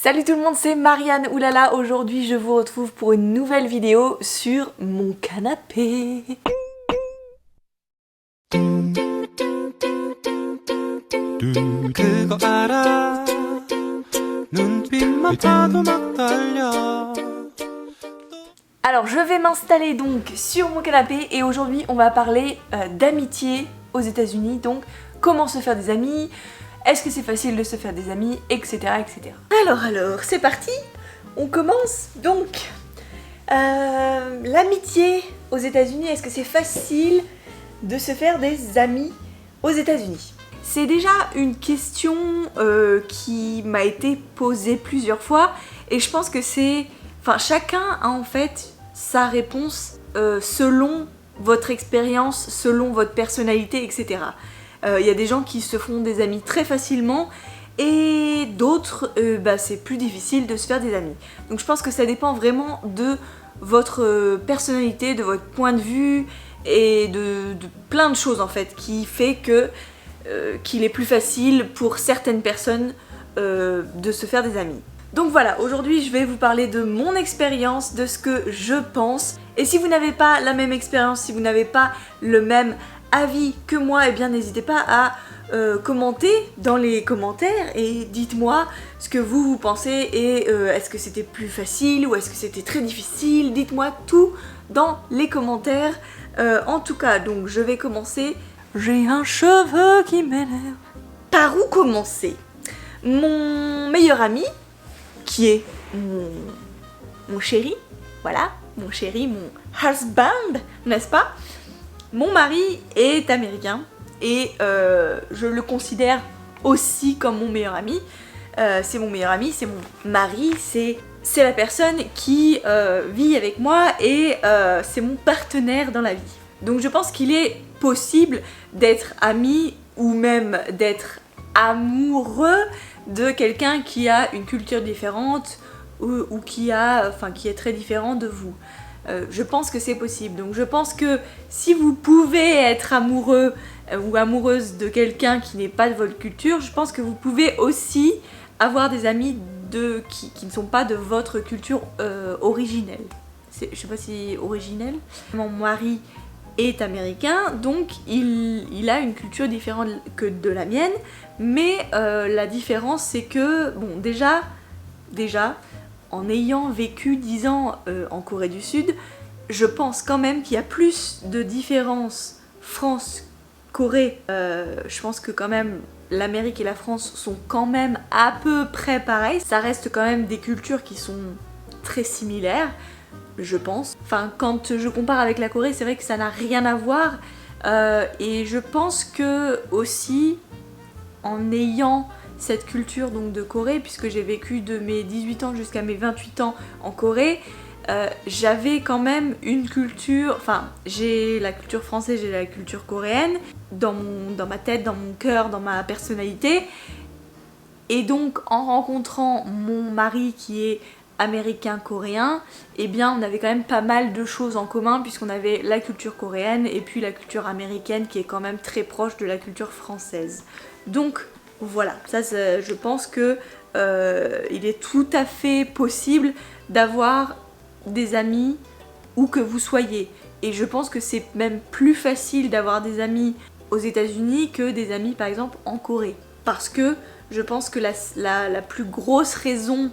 Salut tout le monde, c'est Marianne Oulala. Aujourd'hui je vous retrouve pour une nouvelle vidéo sur mon canapé. 그거 알아 눈빛만 봐도 막 떨려. Alors je vais m'installer donc sur mon canapé et aujourd'hui on va parler d'amitié aux États-Unis. Donc comment se faire des amis, est-ce que c'est facile de se faire des amis, etc. etc. Alors, c'est parti, on commence donc. L'amitié aux États-Unis, est-ce que c'est facile de se faire des amis aux États-Unis? C'est déjà une question qui m'a été posée plusieurs fois et je pense que c'est... Enfin, chacun a en fait sa réponse selon votre expérience, selon votre personnalité, etc. Il y a des gens qui se font des amis très facilement et d'autres, c'est plus difficile de se faire des amis. Donc je pense que ça dépend vraiment de votre personnalité, de votre point de vue et de plein de choses en fait qui fait que qu'il est plus facile pour certaines personnes de se faire des amis. Donc voilà, aujourd'hui je vais vous parler de mon expérience, de ce que je pense. Et si vous n'avez pas la même expérience, si vous n'avez pas le même avis que moi, eh bien n'hésitez pas à commenter dans les commentaires et dites-moi ce que vous pensez et est-ce que c'était plus facile ou est-ce que c'était très difficile. Dites-moi tout dans les commentaires. En tout cas, donc je vais commencer. J'ai un cheveu qui m'énerve. Par où commencer? Mon meilleur ami, qui est mon chéri, voilà, mon chéri, mon husband, n'est-ce pas? Mon mari est américain et je le considère aussi comme mon meilleur ami. C'est mon meilleur ami, c'est mon mari, c'est la personne qui vit avec moi et c'est mon partenaire dans la vie. Donc je pense qu'il est possible d'être ami ou même d'être amoureux de quelqu'un qui a une culture différente ou qui est très différent de vous. Je pense que c'est possible. Donc je pense que si vous pouvez être amoureux ou amoureuse de quelqu'un qui n'est pas de votre culture, je pense que vous pouvez aussi avoir des amis qui ne sont pas de votre culture originelle. Je sais pas si originelle. Mon mari est américain, donc il a une culture différente que de la mienne, mais la différence c'est que, bon, déjà, en ayant vécu 10 ans en Corée du Sud, je pense quand même qu'il y a plus de différences France-Corée. Je pense que quand même l'Amérique et la France sont quand même à peu près pareilles. Ça reste quand même des cultures qui sont très similaires, je pense. Enfin, quand je compare avec la Corée, c'est vrai que ça n'a rien à voir. Et je pense que aussi, en ayant cette culture donc de Corée, puisque j'ai vécu de mes 18 ans jusqu'à mes 28 ans en Corée, j'avais quand même une culture, enfin j'ai la culture française, j'ai la culture coréenne, dans ma tête, dans mon cœur, dans ma personnalité. Et donc en rencontrant mon mari qui est américain-coréen, eh bien on avait quand même pas mal de choses en commun puisqu'on avait la culture coréenne et puis la culture américaine qui est quand même très proche de la culture française. Donc voilà, ça je pense que il est tout à fait possible d'avoir des amis où que vous soyez. Et je pense que c'est même plus facile d'avoir des amis aux États-Unis que des amis par exemple en Corée. Parce que je pense que la plus grosse raison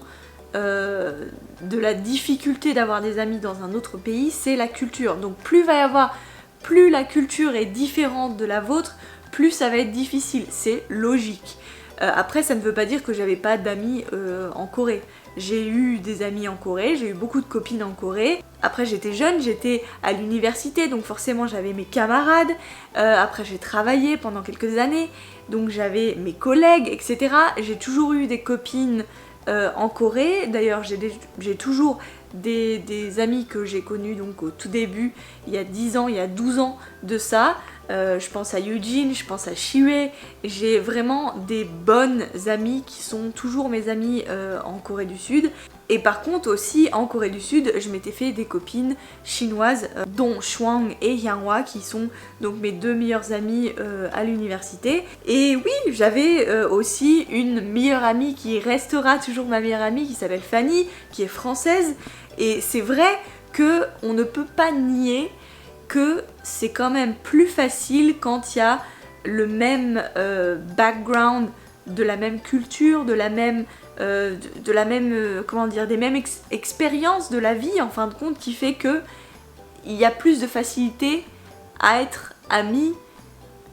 de la difficulté d'avoir des amis dans un autre pays, c'est la culture. Donc plus la culture est différente de la vôtre, plus ça va être difficile, c'est logique. Après, ça ne veut pas dire que j'avais pas d'amis en Corée. J'ai eu des amis en Corée, j'ai eu beaucoup de copines en Corée. Après, j'étais jeune, j'étais à l'université, donc forcément j'avais mes camarades. Après, j'ai travaillé pendant quelques années, donc j'avais mes collègues, etc. J'ai toujours eu des copines en Corée. D'ailleurs, j'ai toujours des amis que j'ai connus donc au tout début, il y a 10 ans, il y a 12 ans de ça. je pense à Eugene, je pense à Shirei. J'ai vraiment des bonnes amies qui sont toujours mes amies en Corée du Sud. Et par contre aussi en Corée du Sud, je m'étais fait des copines chinoises, dont Shuang et Yanghwa, qui sont donc mes 2 meilleures amies à l'université. Et oui, j'avais aussi une meilleure amie qui restera toujours ma meilleure amie, qui s'appelle Fanny, qui est française. Et c'est vrai que on ne peut pas nier que c'est quand même plus facile quand il y a le même background, de la même culture, de la même comment dire, des mêmes expériences de la vie en fin de compte, qui fait que il y a plus de facilité à être ami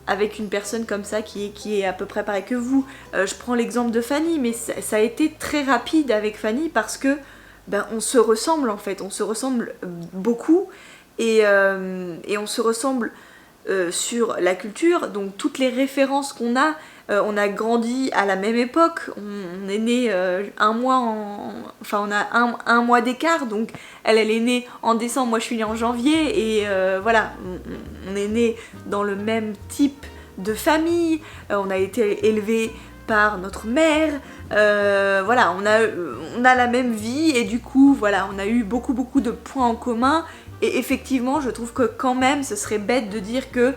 avec une personne comme ça qui est à peu près pareil que vous. Je prends l'exemple de Fanny, mais ça a été très rapide avec Fanny parce que on se ressemble en fait, on se ressemble beaucoup et on se ressemble sur la culture, donc toutes les références qu'on a. On a grandi à la même époque, on est né un mois enfin on a un mois d'écart, donc elle est née en décembre, moi je suis née en janvier, et voilà, on est né dans le même type de famille, on a été élevés par notre mère, voilà, on a la même vie, et du coup voilà, on a eu beaucoup de points en commun, et effectivement je trouve que quand même ce serait bête de dire que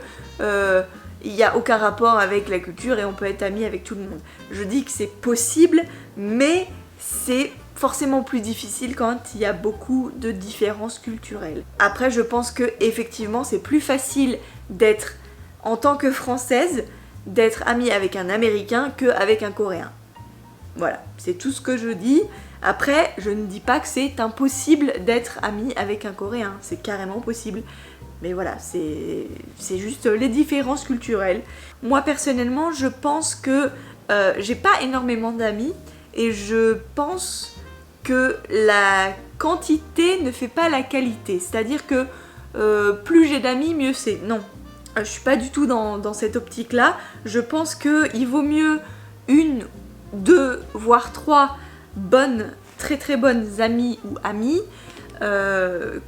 il n'y a aucun rapport avec la culture et on peut être amis avec tout le monde. Je dis que c'est possible, mais c'est forcément plus difficile quand il y a beaucoup de différences culturelles. Après, je pense que effectivement, c'est plus facile d'être, en tant que Française, d'être amie avec un Américain qu'avec un Coréen. Voilà, c'est tout ce que je dis. Après, je ne dis pas que c'est impossible d'être amie avec un Coréen, c'est carrément possible. Mais voilà, c'est juste les différences culturelles. Moi personnellement, je pense que j'ai pas énormément d'amis et je pense que la quantité ne fait pas la qualité. C'est-à-dire que plus j'ai d'amis, mieux c'est. Non, je suis pas du tout dans cette optique-là. Je pense qu'il vaut mieux 1, 2, voire 3 bonnes, très bonnes amies ou amis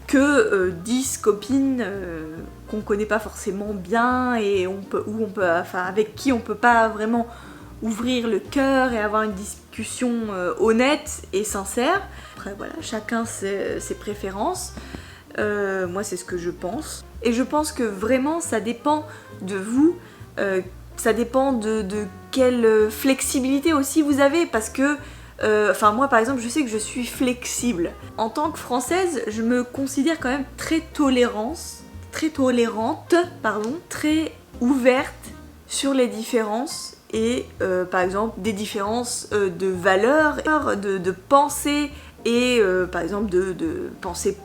que 10 copines qu'on connaît pas forcément bien et avec qui on peut pas vraiment ouvrir le cœur et avoir une discussion honnête et sincère. Après voilà, chacun ses préférences. Moi c'est ce que je pense. Et je pense que vraiment ça dépend de vous, ça dépend de quelle flexibilité aussi vous avez, parce que moi par exemple je sais que je suis flexible. En tant que Française, je me considère quand même très tolérante, très ouverte sur les différences et par exemple des différences de valeurs, de pensée et par exemple de pensée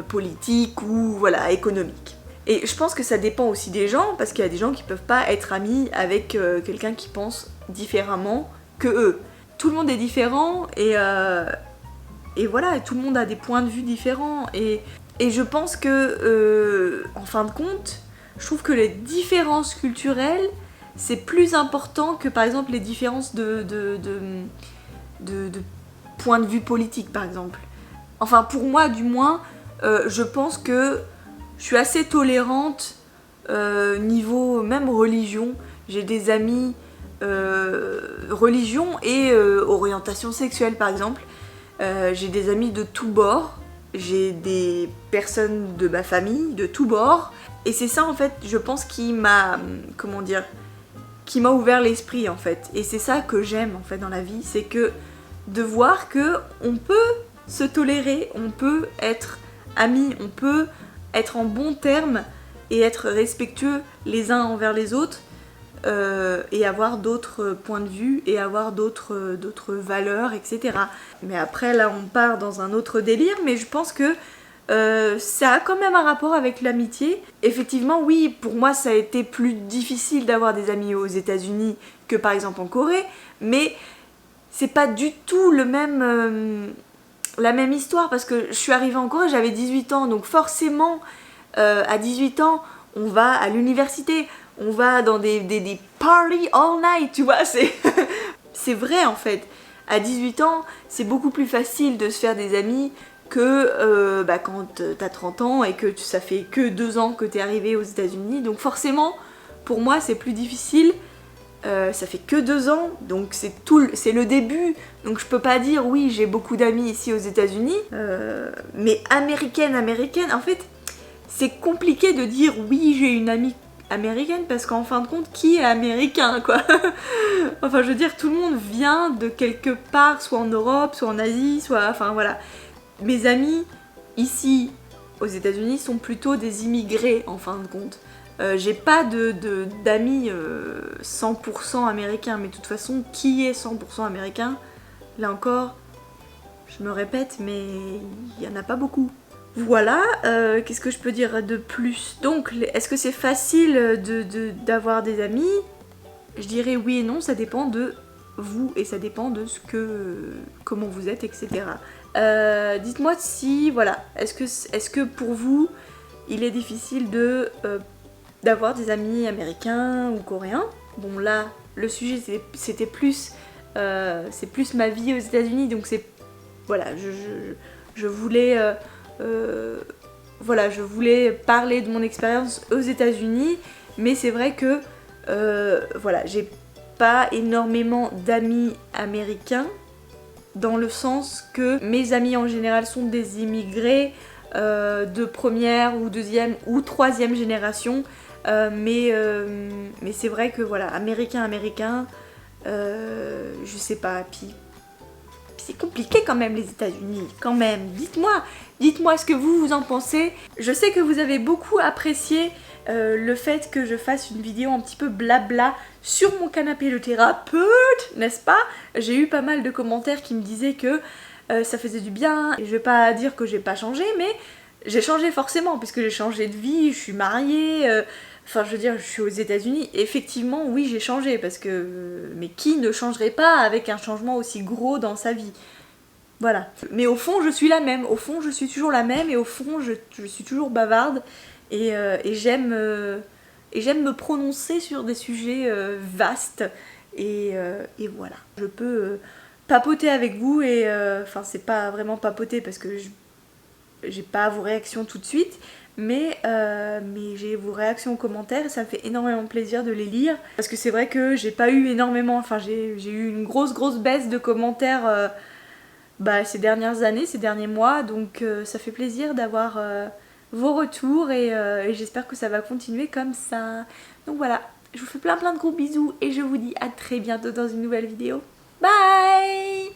politique ou voilà, économique. Et je pense que ça dépend aussi des gens, parce qu'il y a des gens qui peuvent pas être amis avec quelqu'un qui pense différemment que eux. Tout le monde est différent et voilà, tout le monde a des points de vue différents et je pense que en fin de compte, je trouve que les différences culturelles c'est plus important que par exemple les différences de points de vue politique par exemple. Enfin pour moi du moins, je pense que je suis assez tolérante niveau même religion. J'ai des amis religion et orientation sexuelle par exemple. J'ai des amis de tous bords, j'ai des personnes de ma famille de tous bords, et c'est ça en fait je pense qui m'a ouvert l'esprit en fait, et c'est ça que j'aime en fait dans la vie, c'est que de voir que on peut se tolérer, on peut être amis, on peut être en bons termes et être respectueux les uns envers les autres. Et avoir d'autres points de vue et avoir d'autres valeurs, etc. Mais après là on part dans un autre délire, mais je pense que ça a quand même un rapport avec l'amitié. Effectivement oui, pour moi ça a été plus difficile d'avoir des amis aux États-Unis que par exemple en Corée, mais c'est pas du tout la même histoire, parce que je suis arrivée en Corée, j'avais 18 ans, donc forcément à 18 ans on va à l'université, on va dans des parties all night, tu vois, c'est vrai en fait. À 18 ans, c'est beaucoup plus facile de se faire des amis que quand t'as 30 ans et que ça fait que 2 ans que t'es arrivé aux États-Unis. Donc forcément, Pour moi c'est plus difficile, ça fait que 2 ans, donc c'est le début, donc je peux pas dire oui j'ai beaucoup d'amis ici aux États-Unis, mais américaine, en fait c'est compliqué de dire oui j'ai une amie américaine parce qu'en fin de compte qui est américain quoi. Enfin je veux dire tout le monde vient de quelque part, soit en Europe, soit en Asie, soit enfin voilà. Mes amis ici aux États-Unis sont plutôt des immigrés en fin de compte. J'ai pas d'amis 100% américains, mais de toute façon, qui est 100% américain? Là encore, je me répète, mais il y en a pas beaucoup. Voilà, qu'est-ce que je peux dire de plus? Donc, est-ce que c'est facile d'avoir des amis? Je dirais oui et non, ça dépend de vous et ça dépend de comment vous êtes, etc. Dites-moi si, voilà, est-ce que pour vous, il est difficile d'avoir des amis américains ou coréens? Bon là, le sujet c'était plus, c'est plus ma vie aux États-Unis, donc c'est, voilà, je voulais, voilà, je voulais parler de mon expérience aux États-Unis, mais c'est vrai que, voilà, j'ai pas énormément d'amis américains, dans le sens que mes amis en général sont des immigrés de première ou deuxième ou troisième génération, mais c'est vrai que voilà, américain, je sais pas, puis c'est compliqué quand même les États-Unis, quand même. Dites-moi ce que vous en pensez. Je sais que vous avez beaucoup apprécié le fait que je fasse une vidéo un petit peu blabla sur mon canapé de thérapeute, n'est-ce pas? J'ai eu pas mal de commentaires qui me disaient que ça faisait du bien. Et je vais pas dire que j'ai pas changé, mais j'ai changé forcément, puisque j'ai changé de vie, je suis mariée, enfin je veux dire, je suis aux États-Unis. Effectivement, oui, j'ai changé, parce que. Mais qui ne changerait pas avec un changement aussi gros dans sa vie? Voilà. Mais au fond, je suis la même. Au fond, je suis toujours la même, et au fond, je suis toujours bavarde, et j'aime me prononcer sur des sujets vastes, et voilà. Je peux papoter avec vous, et enfin, c'est pas vraiment papoter parce que j'ai pas vos réactions tout de suite, mais j'ai vos réactions aux commentaires et ça me fait énormément plaisir de les lire, parce que c'est vrai que j'ai pas eu énormément, enfin j'ai eu une grosse baisse de commentaires ces dernières années, ces derniers mois, donc ça fait plaisir d'avoir vos retours, et j'espère que ça va continuer comme ça. Donc voilà, je vous fais plein de gros bisous et je vous dis à très bientôt dans une nouvelle vidéo. Bye!